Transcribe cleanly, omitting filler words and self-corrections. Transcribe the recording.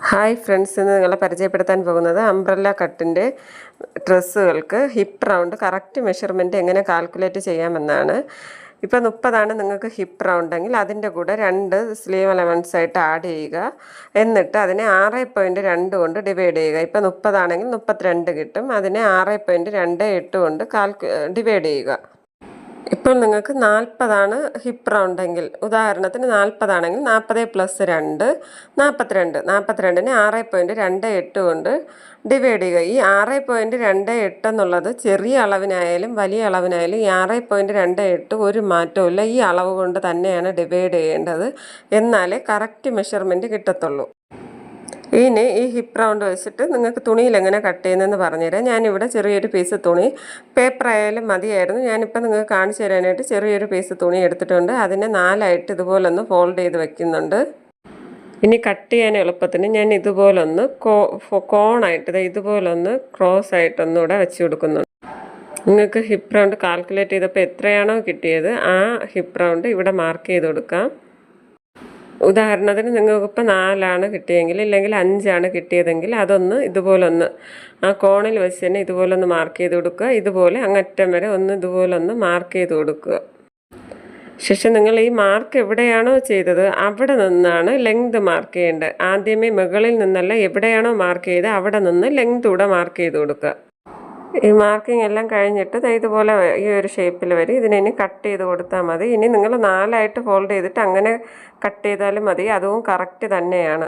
Hi friends, ഇന്ന് നിങ്ങളെ പരിചയപ്പെടുത്താൻ പോകുന്നത് അംബ്രല്ല കട്ടിൻ്റെ ഡ്രസ്സുകൾക്ക് ഹിപ്പ് റൗണ്ട് കറക്റ്റ് മെഷർമെൻറ്റ് എങ്ങനെ കാൽക്കുലേറ്റ് ചെയ്യാമെന്നാണ്. ഇപ്പോൾ 30 നിങ്ങൾക്ക് ഹിപ്പ് റൗണ്ടെങ്കിൽ അതിൻ്റെ കൂടെ 2 സ്ലീവ് അലവൻസ് ആയിട്ട് ആഡ് ചെയ്യുക. എന്നിട്ട് അതിനെ 6.2 കൊണ്ട് ഡിവൈഡ് ചെയ്യുക. ഇപ്പോൾ 30 32 കിട്ടും. അതിനെ 6.28 കൊണ്ട് ഡിവൈഡ് ചെയ്യുക. ഇപ്പോൾ നിങ്ങൾക്ക് 40 ഹിപ്പ് റൗണ്ടെങ്കിൽ, ഉദാഹരണത്തിന് 40 40 + 2 42നെ 6.28 കൊണ്ട് ഡിവൈഡ് ചെയ്യുക. ഈ 6.28 എന്നുള്ളത് ചെറിയ അളവിനായാലും വലിയ അളവിനായാലും ഈ 6.28 ഒരു മാറ്റവും ഇല്ല. ഈ അളവ് കൊണ്ട് തന്നെയാണ് ഡിവൈഡ് ചെയ്യേണ്ടത്. എന്നാലേ കറക്റ്റ് മെഷർമെൻറ്റ് കിട്ടത്തുള്ളൂ. ഇനി ഈ ഹിപ്പ് റൗണ്ട് വെച്ചിട്ട് നിങ്ങൾക്ക് തുണിയിൽ എങ്ങനെ കട്ട് ചെയ്യുന്നതെന്ന് പറഞ്ഞുതരാം. ഞാനിവിടെ ചെറിയൊരു പീസ് തുണി, പേപ്പർ ആയാലും മതിയായിരുന്നു. ഞാനിപ്പോൾ നിങ്ങൾക്ക് കാണിച്ചു തരാനായിട്ട് ചെറിയൊരു പീസ് തുണി എടുത്തിട്ടുണ്ട്. അതിനെ 4ആയിട്ട് ഇതുപോലൊന്ന് ഫോൾഡ് ചെയ്ത് വെക്കുന്നുണ്ട്. ഇനി കട്ട് ചെയ്യാൻ എളുപ്പത്തിന് ഞാൻ ഇതുപോലൊന്ന് കോണായിട്ട് ഇതുപോലൊന്ന് ക്രോസ് ആയിട്ടൊന്നുകൂടെ വെച്ച് കൊടുക്കുന്നുണ്ട്. നിങ്ങൾക്ക് ഹിപ്പ് റൗണ്ട് കാൽക്കുലേറ്റ് ചെയ്തപ്പോൾ എത്രയാണോ കിട്ടിയത് ആ ഹിപ്പ് റൗണ്ട് ഇവിടെ മാർക്ക് ചെയ്ത് കൊടുക്കാം. ഉദാഹരണത്തിന് നിങ്ങൾക്കിപ്പോൾ 4 കിട്ടിയെങ്കിൽ, ഇല്ലെങ്കിൽ 5 കിട്ടിയതെങ്കിൽ അതൊന്ന് ഇതുപോലൊന്ന് ആ കോണിൽ വെച്ച് തന്നെ ഇതുപോലൊന്ന് മാർക്ക് ചെയ്ത് കൊടുക്കുക. ഇതുപോലെ അങ്ങറ്റം വരെ ഇതുപോലൊന്ന് മാർക്ക് ചെയ്ത് കൊടുക്കുക. ശേഷം നിങ്ങൾ ഈ മാർക്ക് എവിടെയാണോ ചെയ്തത് അവിടെ നിന്നാണ് ലെങ്ത് മാർക്ക് ചെയ്യേണ്ടത്. ആദ്യമേ മുകളിൽ നിന്നല്ല, എവിടെയാണോ മാർക്ക് ചെയ്തത് അവിടെ നിന്ന് ലെങ്ത് കൂടെ മാർക്ക് ചെയ്ത് കൊടുക്കുക. ഈ മാർക്കിംഗ് എല്ലാം കഴിഞ്ഞിട്ട് ഇതുപോലെ ഈ ഒരു ഷേപ്പിൽ വരും. ഇതിനെ കട്ട് ചെയ്ത് കൊടുത്താൽ മതി. ഇനി നിങ്ങൾ 4ആയിട്ട് ഫോൾഡ് ചെയ്തിട്ട് അങ്ങനെ കട്ട് ചെയ്താലും മതി. അതും കറക്റ്റ് തന്നെയാണ്.